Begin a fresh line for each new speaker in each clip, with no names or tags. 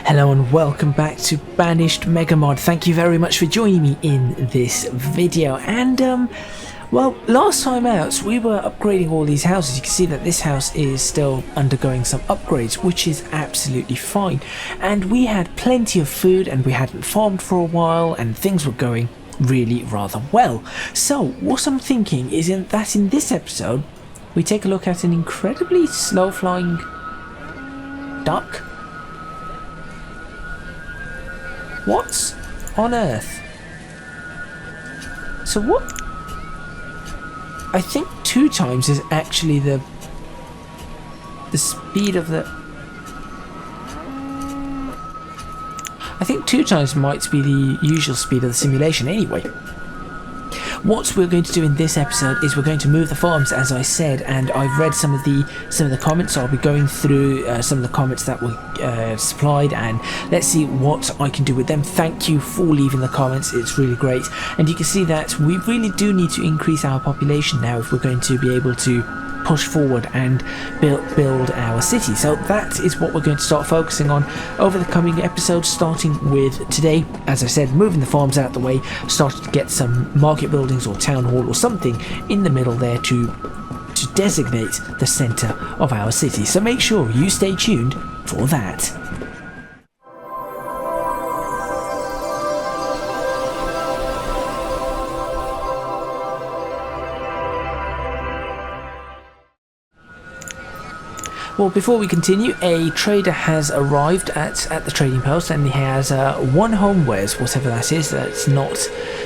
Hello and welcome back to Banished Megamod. Thank you very much for joining me in this video. And well, last time out we were upgrading all these houses. You can see that this house is still undergoing some upgrades, which is absolutely fine. And we had plenty of food and we hadn't farmed for a while and things were going really rather well. So what I'm thinking is that in this episode we take a look at an incredibly slow flying duck. What on earth? So what? I think 2 times is actually the speed of the... I think 2 times might be the usual speed of the simulation anyway. What we're going to do in this episode is we're going to move the farms, as I said, and I've read some of the comments, so I'll be going through some of the comments that were supplied, and let's see what I can do with them. Thank you for leaving the comments, it's really great. And you can see that we really do need to increase our population now if we're going to be able to push forward and build our city. So that is what we're going to start focusing on over the coming episodes, starting with today, as I said, moving the farms out the way, starting to get some market buildings or town hall or something in the middle there to designate the center of our city. So make sure you stay tuned for that. Well, before we continue, a trader has arrived at the trading post, and he has 1 homewares, whatever that is. That's not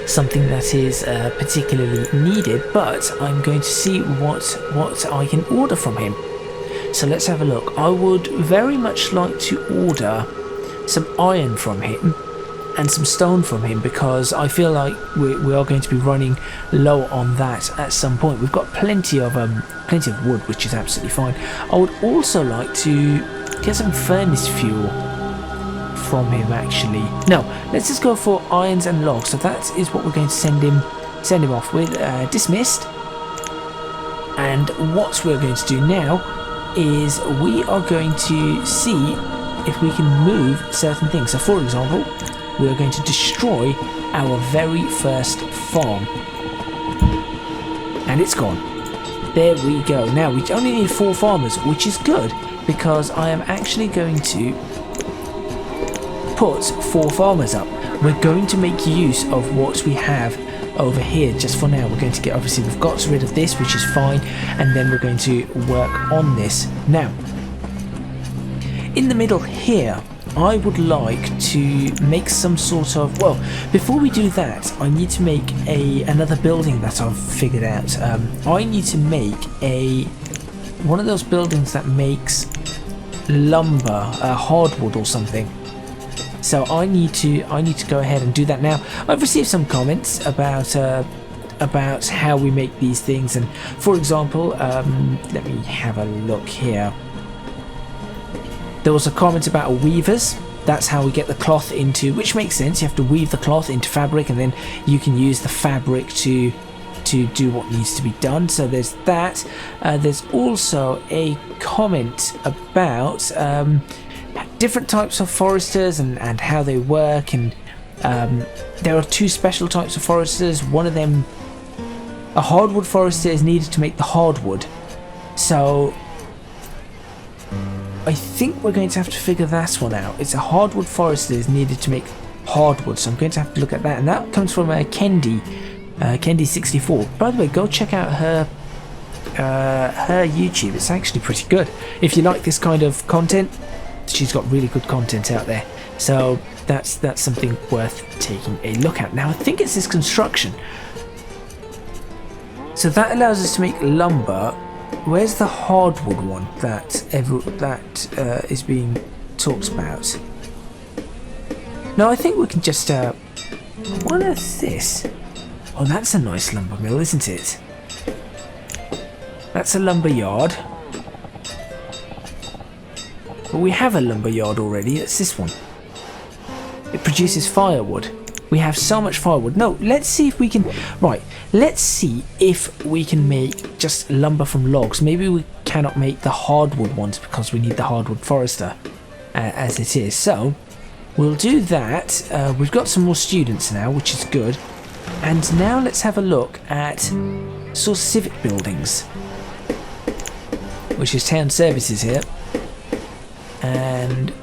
something that is particularly needed, but I'm going to see what I can order from him. So let's have a look. I would very much like to order some iron from him and some stone from him, because I feel like we are going to be running low on that at some point. We've got plenty of wood, which is absolutely fine. I would also like to get some furnace fuel from him, actually. No, let's just go for irons and logs. So that is what we're going to send him off with. Dismissed. And what we're going to do now is we are going to see if we can move certain things. So for example, we're going to destroy our very first farm, and it's gone. There we go. Now we only need 4 farmers, which is good, because I am actually going to put 4 farmers up. We're going to make use of what we have over here just for now. We're going to get, obviously we've got rid of this, which is fine, and then we're going to work on this. Now in the middle here I would like to make some sort of, well, before we do that, I need to make another building that I've figured out. I need to make one of those buildings that makes lumber, hardwood or something. So I need to go ahead and do that now. I've received some comments about how we make these things, and for example, let me have a look here. There was a comment about weavers. That's how we get the cloth into, which makes sense. You have to weave the cloth into fabric, and then you can use the fabric to do what needs to be done. So there's that. There's also a comment about different types of foresters and how they work, and there are 2 special types of foresters. One of them, a hardwood forester, is needed to make the hardwood. So I think we're going to have to figure that one out. It's a hardwood forester is needed to make hardwood, so I'm going to have to look at that. And that comes from Kendi64. By the way, go check out her YouTube. It's actually pretty good. If you like this kind of content, she's got really good content out there. So that's something worth taking a look at. Now I think it's this construction. So that allows us to make lumber. Where's the hardwood one that is being talked about? No, I think we can just what is this? Oh, that's a nice lumber mill, isn't it? That's a lumber yard. But we have a lumber yard already. It's this one. It produces firewood. We have so much firewood. No, let's see if we can... Right, let's see if we can make just lumber from logs. Maybe we cannot make the hardwood ones because we need the hardwood forester. as it is. So we'll do that. We've got some more students now, which is good. And now let's have a look at sort of civic buildings, which is town services here, and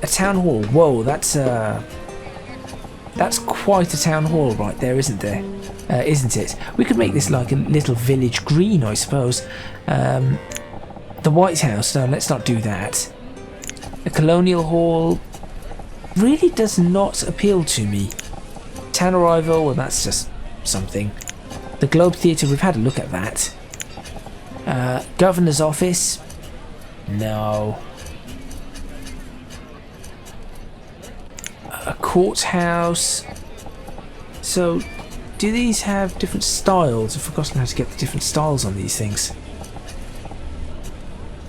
a town hall. Whoa, that's quite a town hall right there, isn't there? Isn't it? We could make this like a little village green, I suppose. The White House, no, let's not do that. A colonial hall really does not appeal to me. Town arrival, well, that's just something. The Globe Theatre, we've had a look at that. Governor's office, no. A courthouse. So, do these have different styles? I've forgotten how to get the different styles on these things.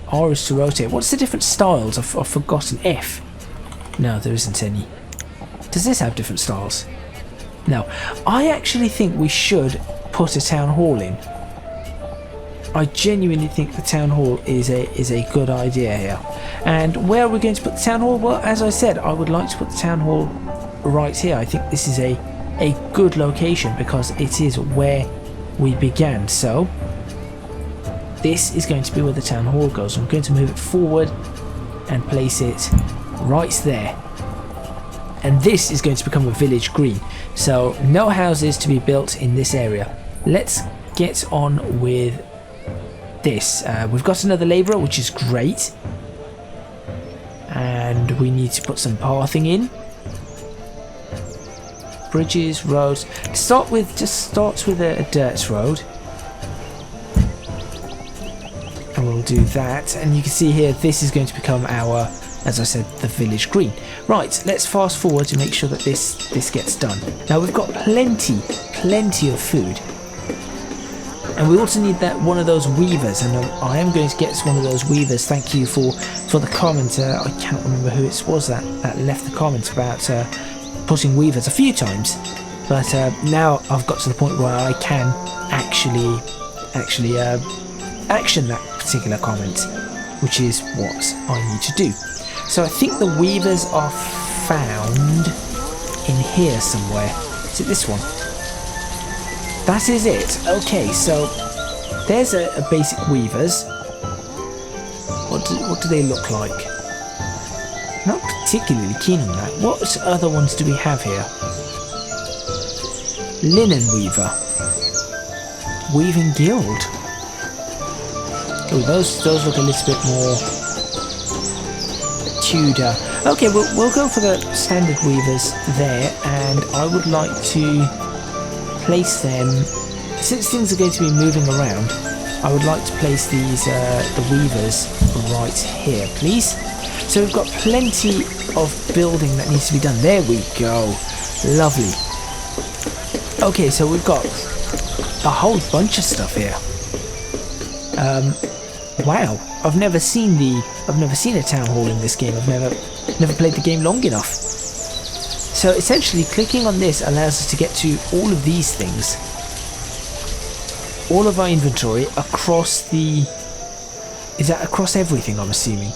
R is to rotate. What's the different styles? I've forgotten. F. No, there isn't any. Does this have different styles? No. I actually think we should put a town hall in. I genuinely think the town hall is a good idea here. And where are we going to put the town hall? Well, as I said, I would like to put the town hall right here. I think this is a good location because it is where we began. So this is going to be where the town hall goes. I'm going to move it forward and place it right there. And this is going to become a village green. So no houses to be built in this area. Let's get on with this. We've got another labourer, which is great. And we need to put some pathing in. Bridges, roads. Start with a dirt road. And we'll do that. And you can see here, this is going to become our, as I said, the village green. Right, let's fast forward to make sure that this gets done. Now we've got plenty of food. And we also need that one of those weavers, and I am going to get one of those weavers. Thank you for the comment. I can't remember who it was that left the comment about putting weavers a few times. But now I've got to the point where I can actually action that particular comment, which is what I need to do. So I think the weavers are found in here somewhere. Is it this one? That is it. Okay, so there's a basic weavers. What do they look like? Not particularly keen on that. What other ones do we have here? Linen weaver. Weaving guild. Oh, those look a little bit more Tudor. Okay, we'll go for the standard weavers there, and I would like to place them, since things are going to be moving around, I would like to place these the weavers right here, please. So we've got plenty of building that needs to be done. There we go. Lovely. Okay, so we've got a whole bunch of stuff here. Wow, I've never seen a town hall in this game. I've never played the game long enough. So essentially clicking on this allows us to get to all of these things. All of our inventory across the... Is that across everything, I'm assuming?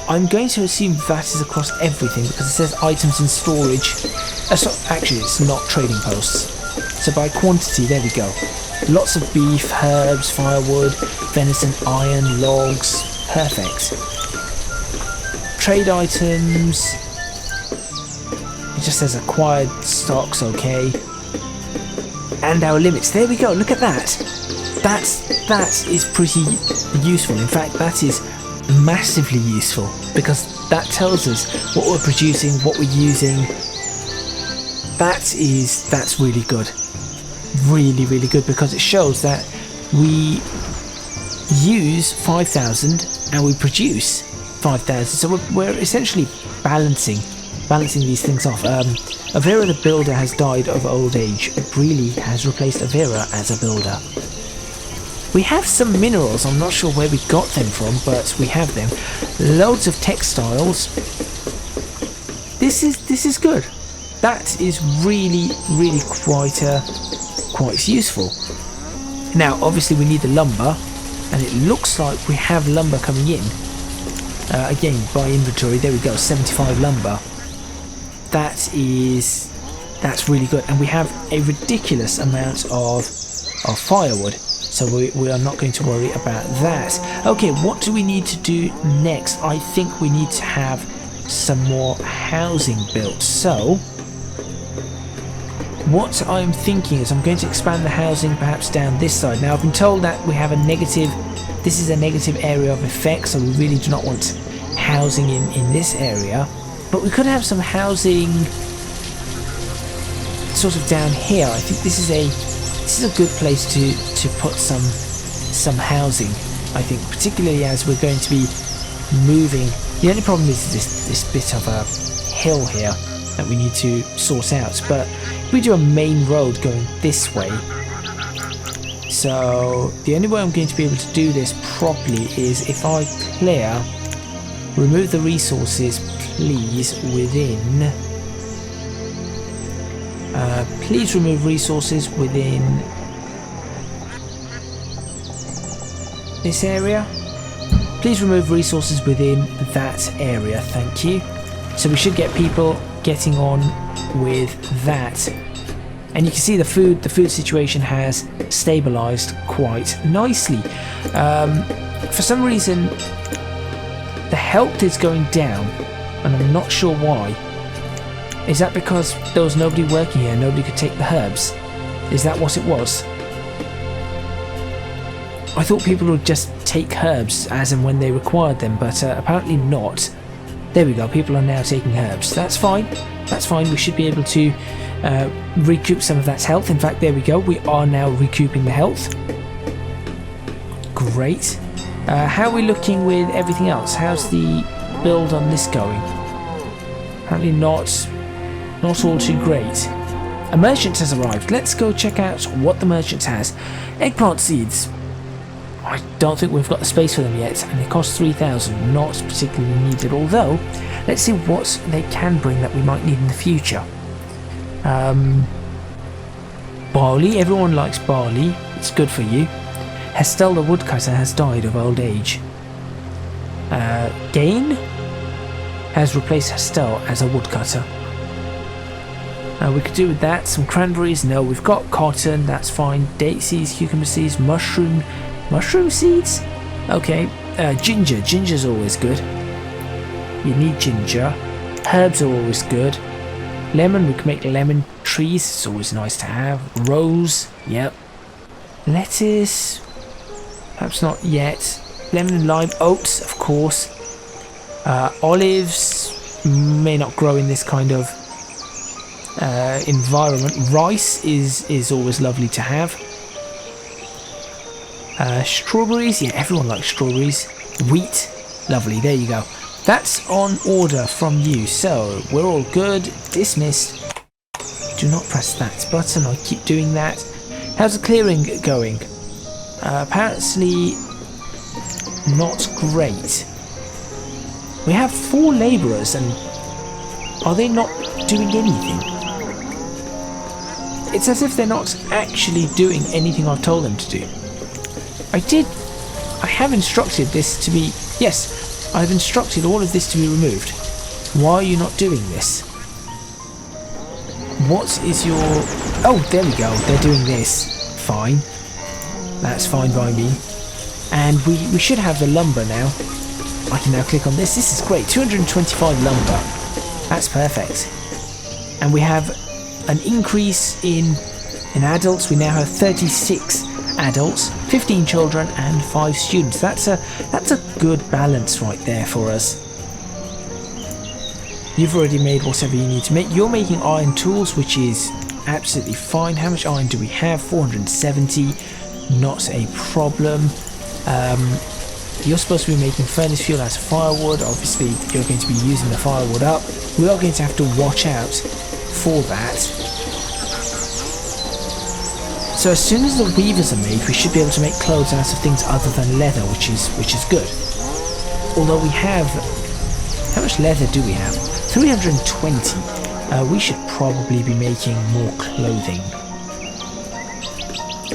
I'm going to assume that is across everything because it says items in storage. Actually, it's not trading posts. So by quantity, there we go. Lots of beef, herbs, firewood, venison, iron, logs. Perfect. Trade items. It just says acquired stocks, okay. And our limits. There we go. Look at that. That is pretty useful. In fact, that is massively useful because that tells us what we're producing, what we're using. That's really good. Really, really good because it shows that we use 5,000 and we produce 5,000. So we're essentially balancing these things off. Avera the builder has died of old age. Really has replaced Avera as a builder. We have some minerals. I'm not sure where we got them from, but we have them. Loads of textiles. This is good. That is really, really quite useful. Now, obviously, we need the lumber, and it looks like we have lumber coming in. Again, by inventory, there we go, 75 lumber. That's really good, and we have a ridiculous amount of firewood, so we are not going to worry about that. Okay, what do we need to do next? I think we need to have some more housing built. So what I'm thinking is I'm going to expand the housing perhaps down this side. Now I've been told that we have this is a negative area of effect, so we really do not want housing in this area, but we could have some housing sort of down here. I think this is a good place to put some housing, I think, particularly as we're going to be moving. The only problem is this bit of a hill here that we need to sort out, but if we do a main road going this way, so the only way I'm going to be able to do this properly is if I remove the resources, please, within please remove resources within this area. Please remove resources within that area, thank you. So we should get people getting on with that. And you can see the food situation has stabilized quite nicely. For some reason the health is going down, and I'm not sure why. Is that because there was nobody working here, nobody could take the herbs? Is that what it was? I thought people would just take herbs as and when they required them, but apparently not. There we go, people are now taking herbs. That's fine, we should be able to recoup some of that health. In fact, there we go, we are now recouping the health. Great. How are we looking with everything else? How's the build on this going? Apparently not all too great. A merchant has arrived. Let's go check out what the merchant has. Eggplant seeds. I don't think we've got the space for them yet, and they cost 3,000. Not particularly needed, although let's see what they can bring that we might need in the future. Barley. Everyone likes barley. It's good for you. Hestel the woodcutter has died of old age. Gain has replaced Hestel as a woodcutter. We could do with that. Some cranberries. No, we've got cotton. That's fine. Date seeds, cucumber seeds, mushroom seeds. Okay. Ginger. Ginger's always good. You need ginger. Herbs are always good. Lemon. We can make lemon trees. It's always nice to have. Rose. Yep. Lettuce. Perhaps not yet. Lemon and lime. Oats, of course. Olives may not grow in this kind of environment. Rice is always lovely to have. Strawberries, yeah, everyone likes strawberries. Wheat, lovely, there you go. That's on order from you, so we're all good. Dismissed. Do not press that button, I keep doing that. How's the clearing going? Apparently not great. We have 4 labourers, and are they not doing anything? It's as if they're not actually doing anything I've told them to do. I have instructed this to be, yes, I've instructed all of this to be removed. Why are you not doing this? What is your, oh, there we go, they're doing this. Fine. That's fine by me. And we should have the lumber now. I can now click on this. This is great. 225 lumber. That's perfect. And we have an increase in adults. We now have 36 adults, 15 children, and 5 students. That's a good balance right there for us. You've already made whatever you need to make. You're making iron tools, which is absolutely fine. How much iron do we have? 470. Not a problem. You're supposed to be making furnace fuel out of firewood. Obviously, you're going to be using the firewood up. We are going to have to watch out for that. So as soon as the weavers are made, we should be able to make clothes out of things other than leather, which is good. Although we have, how much leather do we have? 320. We should probably be making more clothing.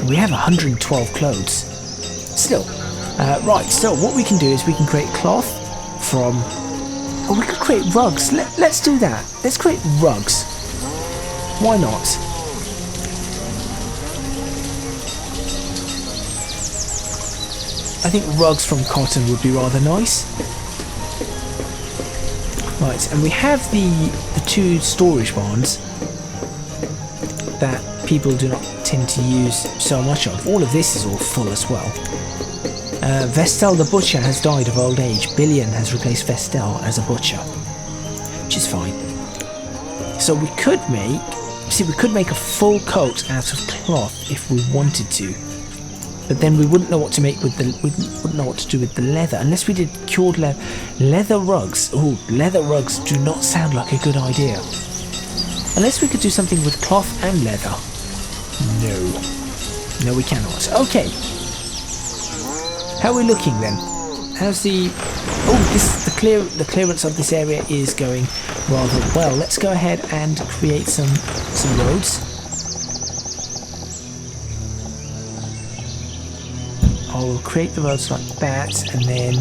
We have 112 clothes. Still. Right, so what we can do is we can create cloth, from... Oh, we could create rugs. Let's do that. Let's create rugs. Why not? I think rugs from cotton would be rather nice. Right, and we have the two storage barns that people do not tend to use so much of. All of this is all full as well. Vestel the butcher has died of old age. Billion has replaced Vestel as a butcher, which is fine. So we could make... See, we could make a full coat out of cloth if we wanted to. But then we wouldn't know what to make with the... We wouldn't know what to do with the leather. Unless we did cured leather. Leather rugs. Ooh, leather rugs do not sound like a good idea. Unless we could do something with cloth and leather. No. No, we cannot. Okay. How are we looking then? How's the... Oh, the clearance of this area is going rather well. Let's go ahead and create some roads. I will create the roads like that, and then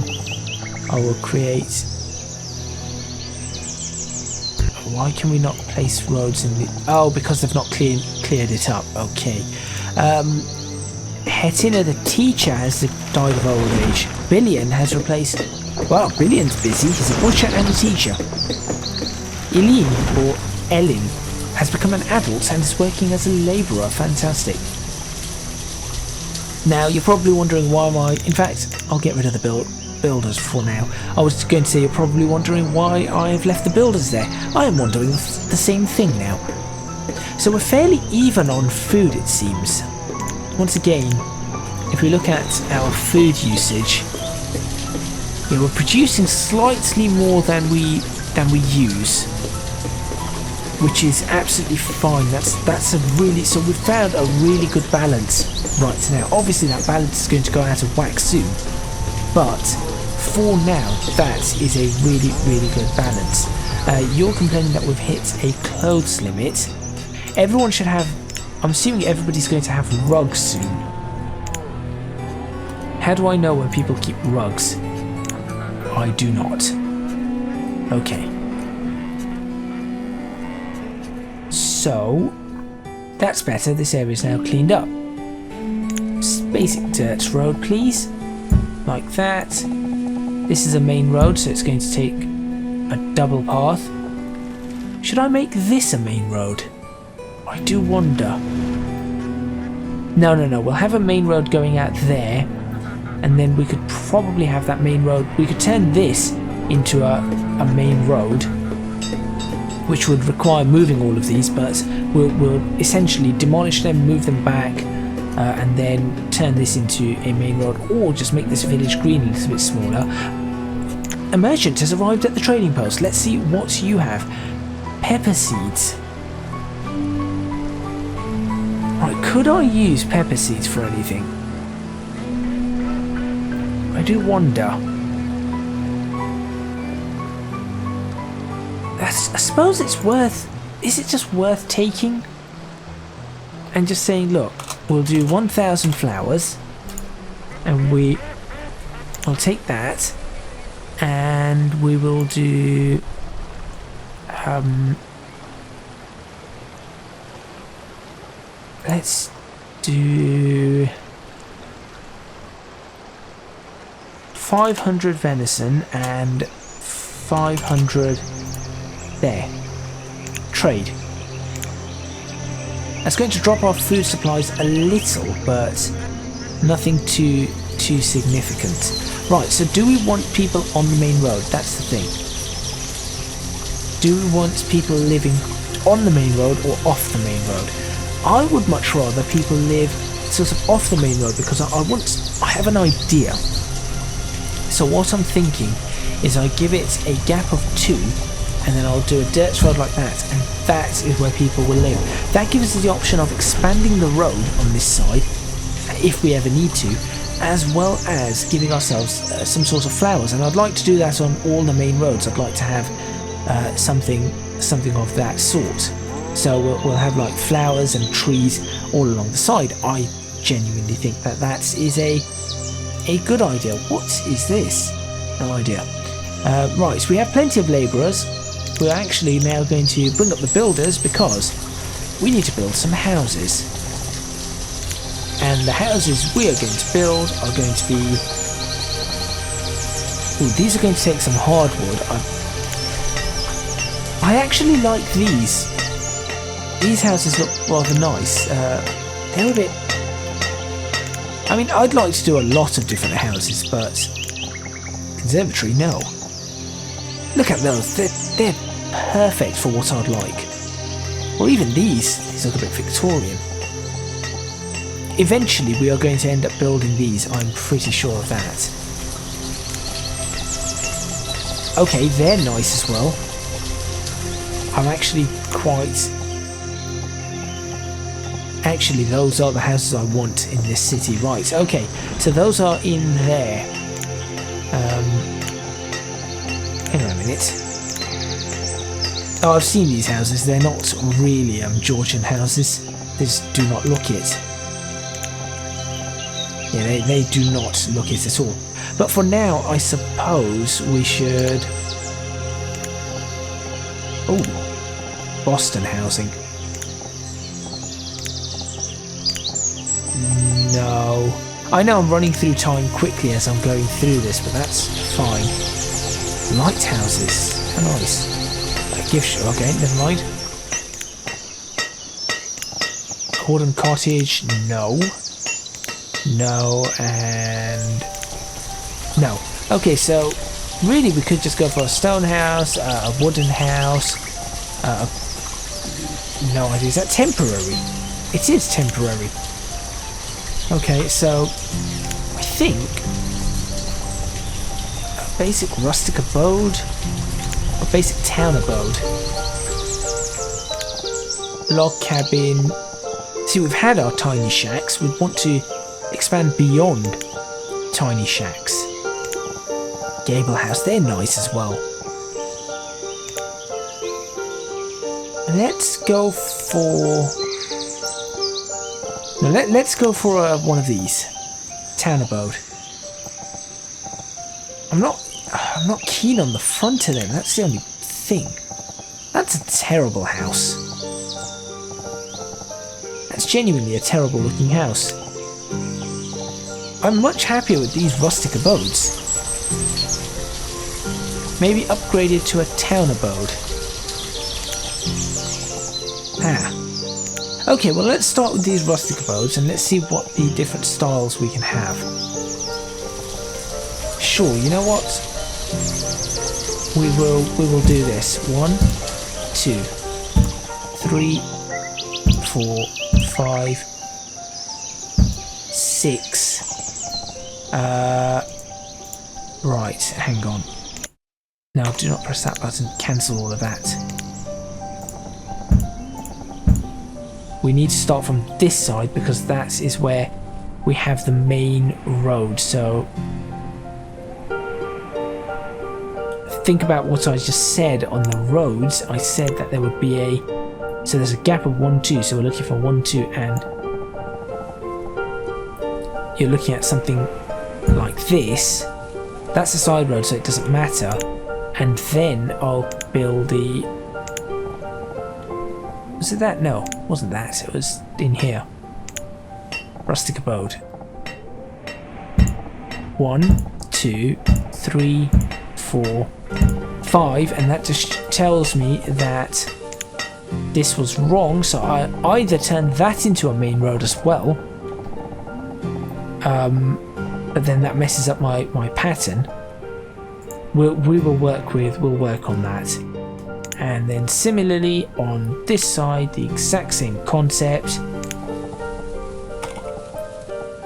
I will create... Why can we not place roads in the... Oh, because they've not cleared it up. Okay. Hetina the teacher has died of old age. Billion has replaced... Well, Billion's busy. He's a butcher and a teacher. Eileen, or Ellen, has become an adult and is working as a labourer. Fantastic. Now, you're probably wondering why am I... In fact, I'll get rid of the builders for now. I was going to say you're probably wondering why I've left the builders there. I am wondering the same thing now. So we're fairly even on food, it seems. Once again, if we look at our food usage, yeah, we're producing slightly more than we use, which is absolutely fine. That's a really... So we've found a really good balance right now. Obviously that balance is going to go out of whack soon, but for now that is a really, really good balance. You're complaining that we've hit a clothes limit. Everyone should have... I'm assuming everybody's going to have rugs soon. How do I know when people keep rugs? I do not. Okay. So, that's better. This area is now cleaned up. Basic dirt road, please. Like that. This is a main road, so it's going to take a double path. Should I make this a main road? I do wonder. No. We'll have a main road going out there, and then we could probably have that main road. We could turn this into a main road, which would require moving all of these, but we'll essentially demolish them, move them back, and then turn this into a main road, or just make this village green a little bit smaller. A merchant has arrived at the trading post. Let's see what you have. Pepper seeds. Right, could I use pepper seeds for anything? I do wonder. I suppose it's worth... Is it just worth taking? And just saying, look, we'll do 1,000 flowers, and we'll take that, and we will do... let's do 500 venison and 500 there. Trade. That's going to drop our food supplies a little, but nothing too significant. Right, so do we want people on the main road? That's the thing. Do we want people living on the main road or off the main road? I would much rather people live sort of off the main road, because I have an idea. So what I'm thinking is I give it a gap of 2, and then I'll do a dirt road like that, and that is where people will live. That gives us the option of expanding the road on this side, if we ever need to, as well as giving ourselves some sort of flowers. And I'd like to do that on all the main roads. I'd like to have something of that sort. So we'll have like flowers and trees all along the side. I genuinely think that is a good idea. What is this? No idea. Right, so we have plenty of labourers. We're actually now going to bring up the builders because we need to build some houses. And the houses we are going to build are going to be... Ooh, these are going to take some hardwood. I actually like these. These houses look rather nice. They're a bit... I mean, I'd like to do a lot of different houses, but... Conservatory, no. Look at those. They're perfect for what I'd like. Or even these. These look a bit Victorian. Eventually, we are going to end up building these. I'm pretty sure of that. Okay, they're nice as well. I'm actually quite... Actually, those are the houses I want in this city. Right, okay. So those are in there. Hang on a minute. Oh, I've seen these houses. They're not really Georgian houses. They just do not look it. Yeah, they do not look it at all. But for now, I suppose we should... Oh, Boston housing. No. I know I'm running through time quickly as I'm going through this, but that's fine. Lighthouses. How nice. A gift shop. Okay, never mind. Cordon Cottage. No. No, and... No. Okay, so really we could just go for a stone house, a wooden house. No idea. Is that temporary? It is temporary. Okay, so I think a basic rustic abode, a basic town abode, log cabin. See, we've had our tiny shacks. We want to expand beyond tiny shacks. Gable house, they're nice as well. Let's go for... No, let's go for one of these. Town abode. I'm not keen on the front of them. That's the only thing. That's a terrible house. That's genuinely a terrible looking house. I'm much happier with these rustic abodes. Maybe upgraded to a town abode. Ah. Okay, well let's start with these rustic abodes and let's see what the different styles we can have. Sure, you know what? We will do this. 1, 2, 3, 4, 5, 6. Right, hang on. No, do not press that button. Cancel all of that. We need to start from this side because that is where we have the main road. So think about what I just said on the roads. I said that there would be a... So there's a gap of 1, 2. So we're looking for 1, 2 and... You're looking at something like this. That's a side road, so it doesn't matter. And then I'll build the... Was it that? No, it wasn't that. It was in here. Rustic abode. 1, 2, 3, 4, 5, and that just tells me that this was wrong. So I either turned that into a main road as well. But then that messes up my pattern. We'll work on that. And then similarly on this side, the exact same concept.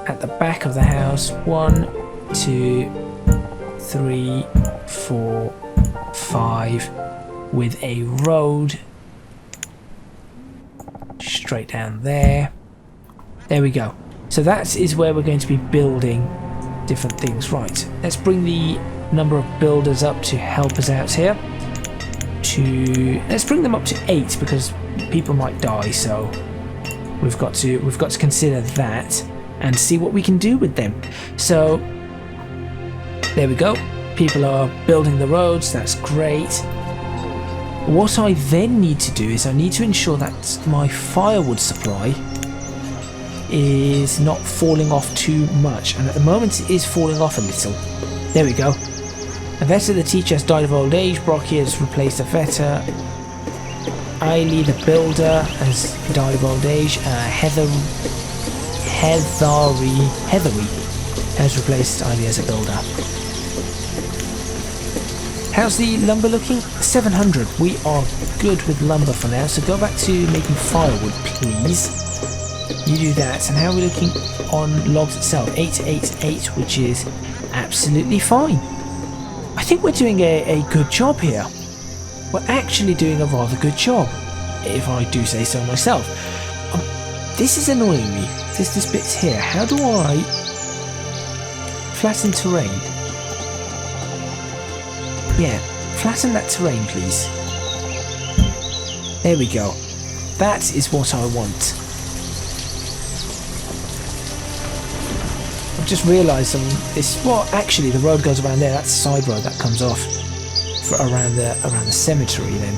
At the back of the house, 1, 2, 3, 4, 5, with a road straight down there. There we go. So that is where we're going to be building different things. Right, let's bring the number of builders up to help us out here. Let's bring them up to 8 because people might die, so we've got to consider that and see what we can do with them. So there we go. People are building the roads, that's great. What I then need to do is I need to ensure that my firewood supply is not falling off too much, and at the moment it is falling off a little. There we go. Veta the teacher has died of old age, Brocky has replaced a Veta, Ailey the builder has died of old age, Heathery has replaced Ailey as a builder. How's the lumber looking? 700. We are good with lumber for now, so go back to making firewood, please. You do that. And how are we looking on logs itself? 888, which is absolutely fine. I think we're doing a good job here. We're actually doing a rather good job, if I do say so myself. This is annoying me. This bit's here. How do I flatten terrain? Yeah, flatten that terrain, please. There we go. That is what I want. I've just realised actually the road goes around there. That's the side road that comes off for around the cemetery then,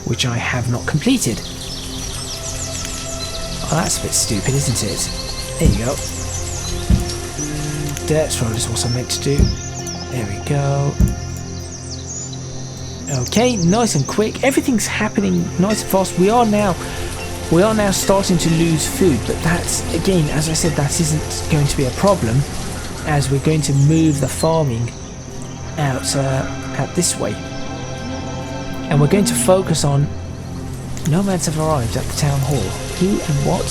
which I have not completed. Oh, that's a bit stupid, isn't it? There you go. Dirt road is what I meant to do. There we go. Okay, nice and quick. Everything's happening nice and fast. We are now starting to lose food, but that's, again, as I said, that isn't going to be a problem, as we're going to move the farming out this way, and we're going to focus on nomads have arrived at the town hall. Who and what?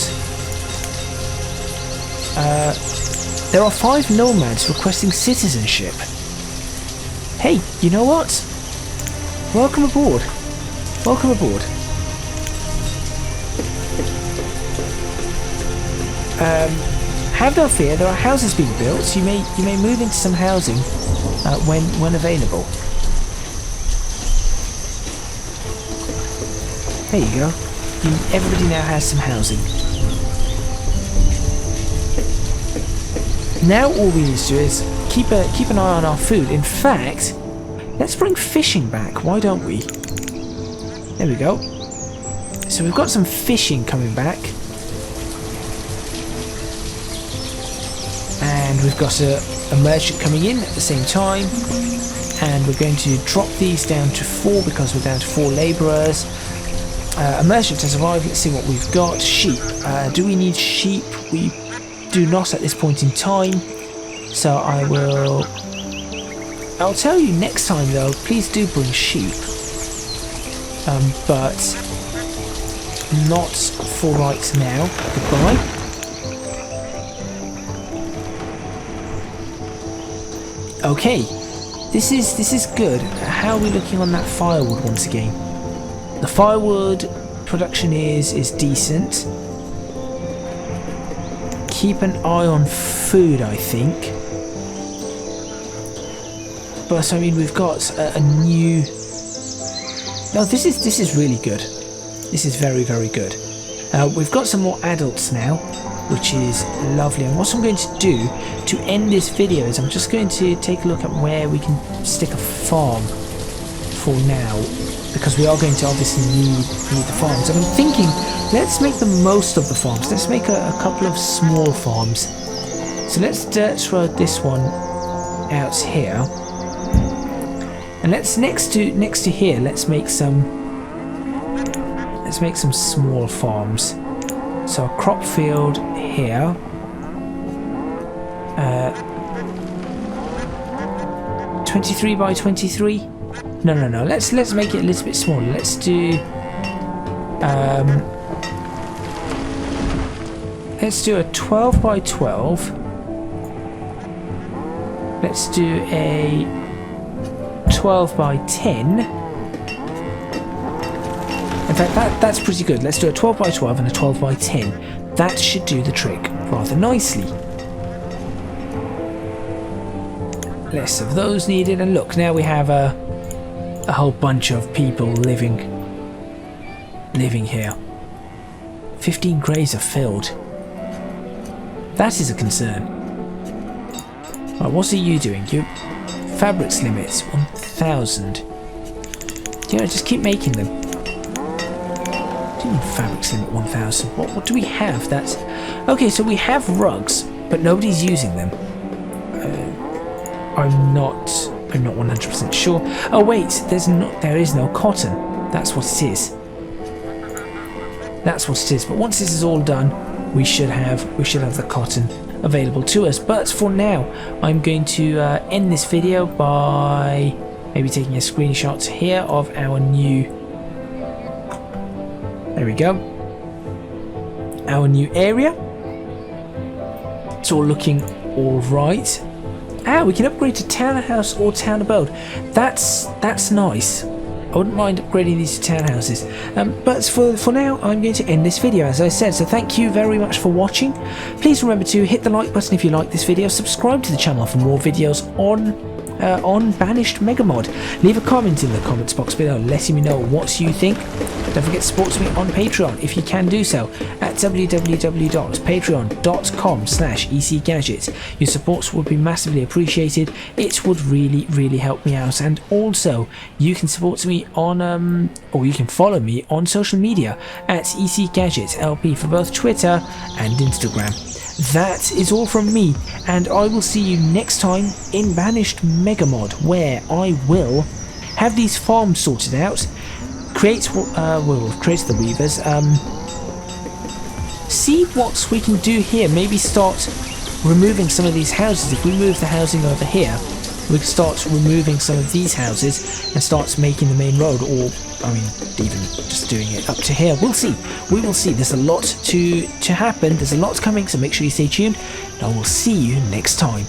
There are 5 nomads requesting citizenship. Hey, you know what? Welcome aboard. Welcome aboard. Have no fear. There are houses being built. You may move into some housing when available. There you go. Everybody now has some housing. Now all we need to do is keep an eye on our food. In fact, let's bring fishing back. Why don't we? There we go. So we've got some fishing coming back. And we've got a merchant coming in at the same time. And we're going to drop these down to 4 because we're down to 4 labourers. A merchant has arrived. Let's see what we've got. Sheep. Do we need sheep? We do not at this point in time. So I'll tell you next time though, please do bring sheep. But not for right now. Goodbye. Okay, this is good. How are we looking on that firewood once again? The firewood production is decent. Keep an eye on food, I think. But I mean, we've got a new. No, this is really good. This is very, very good. We've got some more adults now, which is lovely. And what I'm going to do to end this video is I'm just going to take a look at where we can stick a farm for now, because we are going to obviously need the farms. And I'm thinking, let's make the most of the farms. Let's make a couple of small farms. So let's dirt road this one out here, and let's next to here. Let's make some small farms. So a crop field here. 23 by 23. No. Let's make it a little bit smaller. Let's do a 12 by 12. Let's do a 12 by 10. In fact, that's pretty good. Let's do a 12 by 12 and a 12 by 10. That should do the trick rather nicely. Less of those needed, and look, now we have a whole bunch of people living here. 15 graves are filled. That is a concern. Right, what's you doing? Your fabrics limits 1,000. Yeah, just keep making them. What do you mean fabrics limit 1,000? What do we have? That's okay. So we have rugs, but nobody's using them. I'm not 100% sure. Oh wait, there is no cotton. That's what it is. That's what it is. But once this is all done, we should have the cotton available to us. But for now, I'm going to end this video by maybe taking a screenshot here of our new. There we go. Our new area. It's all looking all right. Ah, we can upgrade to townhouse or town abode. That's nice. I wouldn't mind upgrading these to townhouses. But for now, I'm going to end this video, as I said. So thank you very much for watching. Please remember to hit the like button if you like this video. Subscribe to the channel for more videos on Banished Megamod. Leave a comment in the comments box below letting me know what you think. Don't forget to support me on Patreon if you can do so at www.patreon.com/ECGadget. Your support would be massively appreciated. It would really help me out. And also, you can support me on or you can follow me on social media at ECGadget LP for both Twitter and Instagram. That is all from me, and I will see you next time in Banished Megamod, where I will have these farms sorted out, create the weavers, see what we can do here, maybe start removing some of these houses. If we move the housing over here, we can start removing some of these houses and start making the main road, or I mean even just doing it up to here. We'll see. We will see. There's a lot to happen. There's a lot coming, so make sure you stay tuned, and I will see you next time.